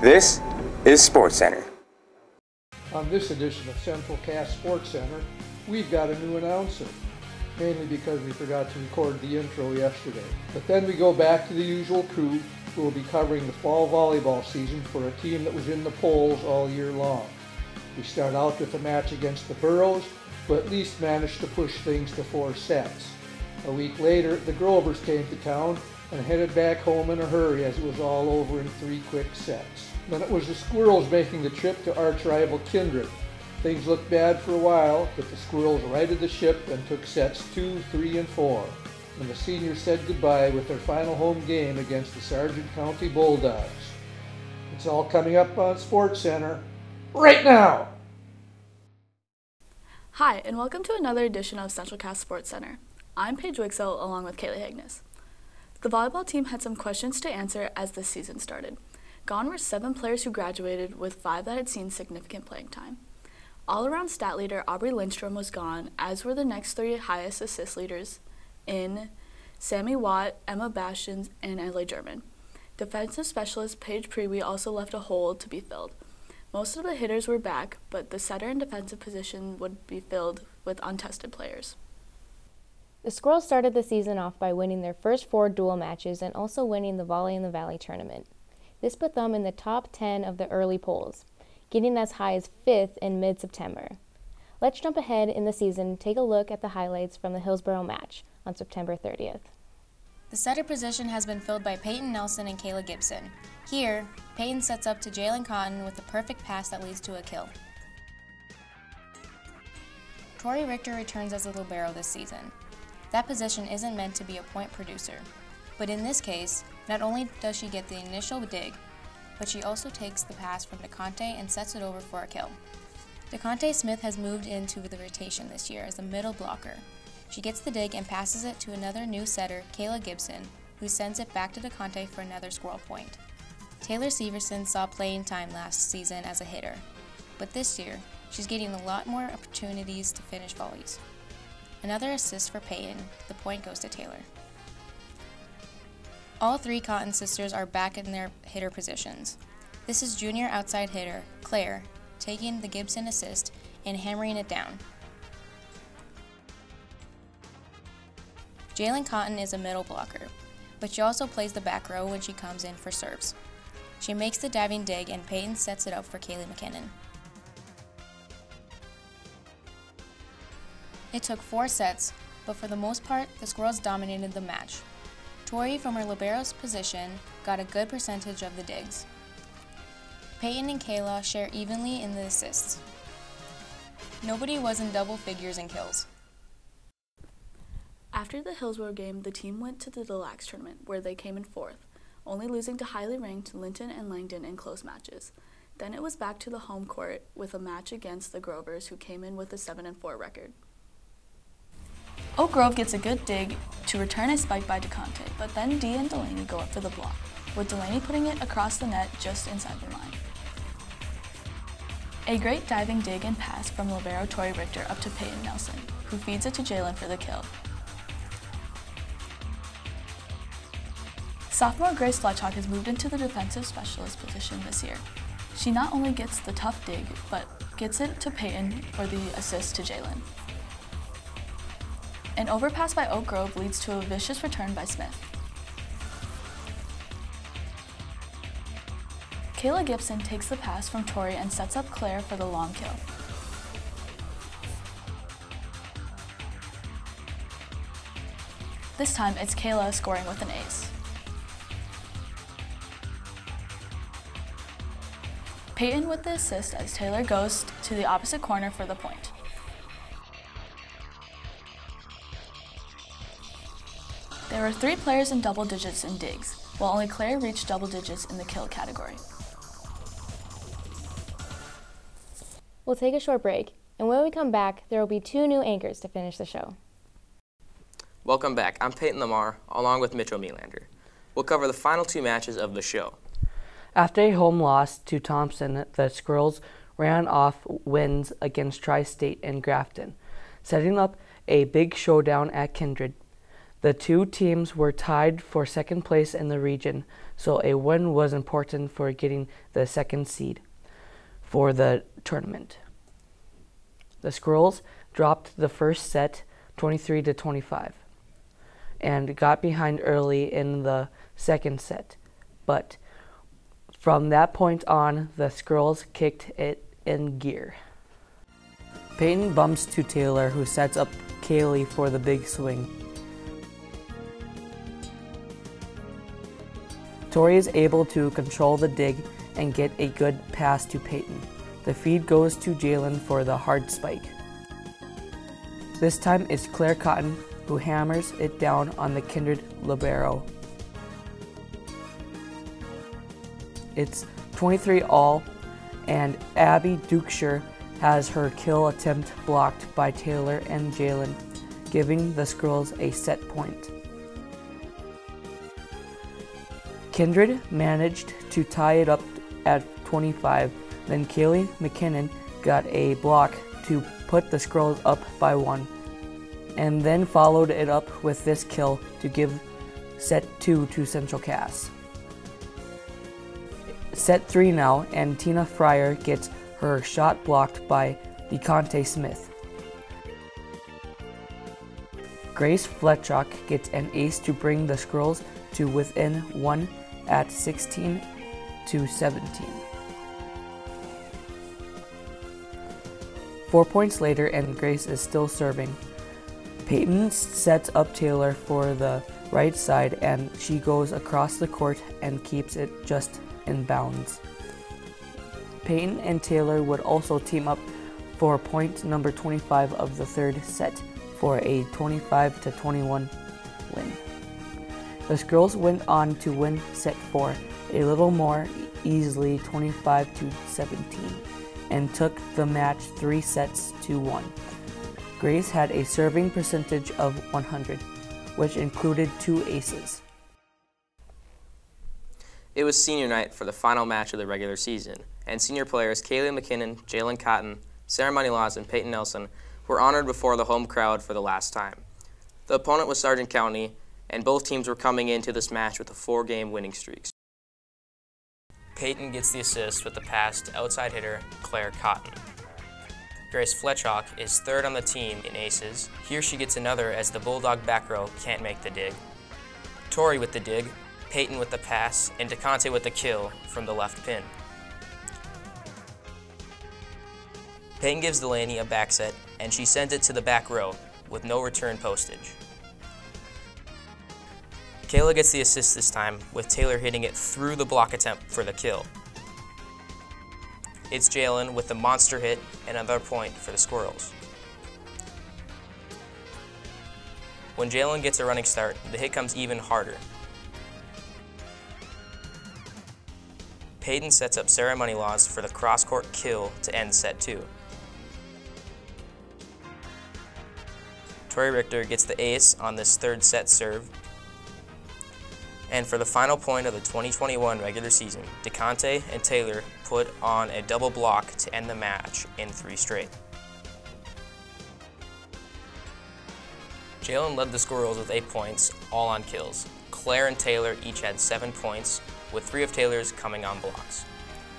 This is SportsCenter. On this edition of Central Cast Sports Center, we've got a new announcer, mainly because we forgot to record the intro yesterday. But then we go back to the usual crew who will be covering the fall volleyball season for a team that was in the polls all year long. We start out with a match against the Burros, who at least managed to push things to 4 sets. A week later, the Grovers came to town and headed back home in a hurry as it was all over in 3 quick sets. Then it was the Squirrels making the trip to arch rival Kindred. Things looked bad for a while, but the Squirrels righted the ship and took sets 2, 3, and 4. And the seniors said goodbye with their final home game against the Sargent County Bulldogs. It's all coming up on SportsCenter right now! Hi, and welcome to another edition of Central Cast Sports Center. I'm Paige Wixell along with Kaylee Hagnes. The volleyball team had some questions to answer as the season started. Gone were 7 players who graduated, with 5 that had seen significant playing time. All-around stat leader Aubrey Lindstrom was gone, as were the next 3 highest assist leaders in Sammy Watt, Emma Bastians, and Adley German. Defensive specialist Paige Prewy also left a hole to be filled. Most of the hitters were back, but the setter and defensive position would be filled with untested players. The Squirrels started the season off by winning their first 4 dual matches and also winning the Volley in the Valley tournament. This put them in the top 10 of the early polls, getting as high as 5th in mid-September. Let's jump ahead in the season and take a look at the highlights from the Hillsborough match on September 30th. The setter position has been filled by Peyton Nelson and Kayla Gibson. Here, Peyton sets up to Jalen Cotton with a perfect pass that leads to a kill. Tori Richter returns as a libero this season. That position isn't meant to be a point producer, but in this case, not only does she get the initial dig, but she also takes the pass from DeConte and sets it over for a kill. DeConte Smith has moved into the rotation this year as a middle blocker. She gets the dig and passes it to another new setter, Kayla Gibson, who sends it back to DeConte for another squirrel point. Taylor Severson saw playing time last season as a hitter, but this year, she's getting a lot more opportunities to finish volleys. Another assist for Peyton, the point goes to Taylor. All 3 Cotton sisters are back in their hitter positions. This is junior outside hitter, Claire, taking the Gibson assist and hammering it down. Jalen Cotton is a middle blocker, but she also plays the back row when she comes in for serves. She makes the diving dig and Peyton sets it up for Kaylee McKinnon. It took 4 sets, but for the most part, the Squirrels dominated the match. Tori, from her libero's position, got a good percentage of the digs. Peyton and Kayla share evenly in the assists. Nobody was in double figures in kills. After the Hillsborough game, the team went to the Deluxe tournament, where they came in 4th, only losing to highly ranked Linton and Langdon in close matches. Then it was back to the home court with a match against the Grovers, who came in with a 7-4 record. Oak Grove gets a good dig to return a spike by DeConte, but then Dee and Delaney go up for the block, with Delaney putting it across the net just inside the line. A great diving dig and pass from libero Tori Richter up to Peyton Nelson, who feeds it to Jalen for the kill. Sophomore Grace Fletchhawk has moved into the defensive specialist position this year. She not only gets the tough dig, but gets it to Peyton for the assist to Jalen. An overpass by Oak Grove leads to a vicious return by Smith. Kayla Gibson takes the pass from Tori and sets up Claire for the long kill. This time it's Kayla scoring with an ace. Peyton with the assist as Taylor goes to the opposite corner for the point. There were 3 players in double digits in digs, while only Claire reached double digits in the kill category. We'll take a short break, and when we come back, there will be 2 new anchors to finish the show. Welcome back. I'm Peyton Lamar, along with Mitchell Melander. We'll cover the final 2 matches of the show. After a home loss to Thompson, the Squirrels ran off wins against Tri-State and Grafton, setting up a big showdown at Kindred. The two teams were tied for second place in the region, so a win was important for getting the second seed for the tournament. The Squirrels dropped the first set 23-25 and got behind early in the second set, but from that point on, the Squirrels kicked it in gear. Peyton bumps to Taylor, who sets up Kaylee for the big swing. Tori is able to control the dig and get a good pass to Peyton. The feed goes to Jalen for the hard spike. This time it's Claire Cotton who hammers it down on the Kindred libero. It's 23-all, and Abby Dukeshire has her kill attempt blocked by Taylor and Jalen, giving the Squirrels a set point. Kindred managed to tie it up at 25, then Kaylee McKinnon got a block to put the Squirrels up by 1, and then followed it up with this kill to give set 2 to Central Cass. Set 3 now, and Tina Fryer gets her shot blocked by DeConte Smith. Grace Fletchock gets an ace to bring the Squirrels to within 1 at 16-17. Four points later, and Grace is still serving. Peyton sets up Taylor for the right side, and she goes across the court and keeps it just in bounds. Peyton and Taylor would also team up for point number 25 of the third set for a 25-21 win. The Squirrels went on to win set 4 a little more easily, 25-17, and took the match 3 sets to 1. Grace had a serving percentage of 100, which included 2 aces. It was senior night for the final match of the regular season, and senior players Kaylee McKinnon, Jalen Cotton, Sarah Moneylaws, and Peyton Nelson were honored before the home crowd for the last time. The opponent was Sargent County, and both teams were coming into this match with a 4-game winning streak. Peyton gets the assist with the pass to outside hitter Claire Cotton. Grace Fletchock is third on the team in aces. Here she gets another as the Bulldog back row can't make the dig. Tori with the dig, Peyton with the pass, and DeConte with the kill from the left pin. Peyton gives Delaney a back set, and she sends it to the back row with no return postage. Kayla gets the assist this time, with Taylor hitting it through the block attempt for the kill. It's Jalen with the monster hit and another point for the Squirrels. When Jalen gets a running start, the hit comes even harder. Peyton sets up Sarah Moneylaws for the cross-court kill to end set 2. Tori Richter gets the ace on this third set serve. And for the final point of the 2021 regular season, DeConte and Taylor put on a double block to end the match in 3 straight. Jalen led the Squirrels with 8 points, all on kills. Claire and Taylor each had 7 points, with 3 of Taylor's coming on blocks.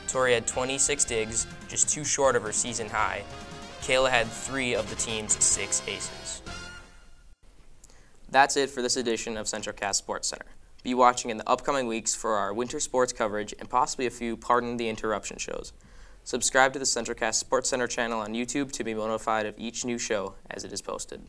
Tori had 26 digs, just 2 short of her season high. Kayla had 3 of the team's 6 aces. That's it for this edition of Central Cass Sports Center. Be watching in the upcoming weeks for our winter sports coverage and possibly a few Pardon the Interruption shows. Subscribe to the Central Cass Sports Center channel on YouTube to be notified of each new show as it is posted.